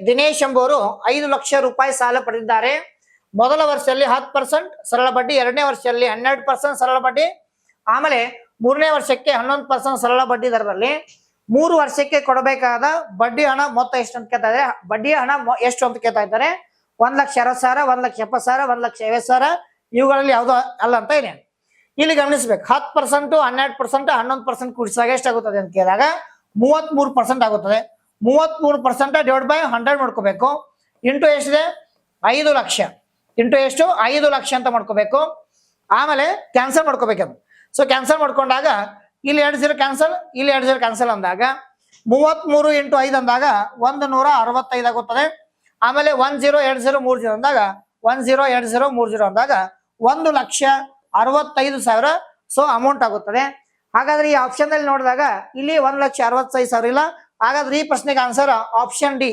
ದಿನೇಶ್ ಎಂಬುವರು 5 ಲಕ್ಷ ರೂಪಾಯಿ ಸಾಲ ಪಡೆದಿದ್ದಾರೆ. ಮೊದಲ ವರ್ಷದಲ್ಲಿ 10% ಸರಳ ಬಡ್ಡಿ, ಎರಡನೇ ವರ್ಷದಲ್ಲಿ 12% ಸರಳ ಬಡ್ಡಿ, ಆಮೇಲೆ ಮೂರನೇ ವರ್ಷಕ್ಕೆ 11% ಸರಳ ಬಡ್ಡಿ ದರದಲ್ಲಿ 3 ವರ್ಷಕ್ಕೆ ಕೊಡಬೇಕಾದ ಬಡ್ಡಿ ಹಣ ಮೊತ್ತ ಎಷ್ಟು ಅಂತ ಕೇಳ್ತಾ ಇದ್ದಾರೆ. ಬಡ್ಡಿಯ ಹಣ ಎಷ್ಟು ಅಂತ ಕೇಳ್ತಾ ಇದ್ದಾರೆ. 1,60,000, 1,70,000, 1,50,000 ಇವುಗಳಲ್ಲಿ ಯಾವ್ದು ಅಲ್ಲ ಅಂತ ಇದೆ. ಇಲ್ಲಿ ಗಮನಿಸಬೇಕು, 10%, 12%, 11% ಕೂಡಿಸಿದಾಗ ಎಷ್ಟಾಗುತ್ತದೆ ಅಂತ ಕೇಳಿದಾಗ 33% ಆಗುತ್ತದೆ. 33% ಡಿವೈಡ್ ಬೈ 100 ಮಾಡ್ಕೋಬೇಕು. ಇಂಟು ಎಷ್ಟಿದೆ? 5 ಲಕ್ಷ. ಇಂಟು ಎಷ್ಟು? 5 ಲಕ್ಷ ಅಂತ ಮಾಡ್ಕೋಬೇಕು. ಆಮೇಲೆ ಕ್ಯಾನ್ಸಲ್ ಮಾಡ್ಕೋಬೇಕದು. ಸೊ ಕ್ಯಾನ್ಸಲ್ ಮಾಡ್ಕೊಂಡಾಗ ಇಲ್ಲಿ 2 0 ಕ್ಯಾನ್ಸಲ್, ಇಲ್ಲಿ 2 0 ಕ್ಯಾನ್ಸಲ್ ಅಂದಾಗ 33 ಇಂಟು 5 ಅಂದಾಗ 165 ಆಗುತ್ತದೆ. ಆಮೇಲೆ 1 0 2 0 3 0 ಅಂದಾಗ 1 0 2 0 3 0 ಅಂದಾಗ 1,65,000 ಸೊ ಅಮೌಂಟ್ ಆಗುತ್ತದೆ. ಹಾಗಾದ್ರೆ ಈ ಆಪ್ಷನ್ ಅಲ್ಲಿ ನೋಡಿದಾಗ ಇಲ್ಲಿ 1,65,000 ಇಲ್ಲ. ಹಾಗಾದ್ರೆ ಈ ಪ್ರಶ್ನೆಗೆ ಆನ್ಸರ್ ಆಪ್ಷನ್ ಡಿ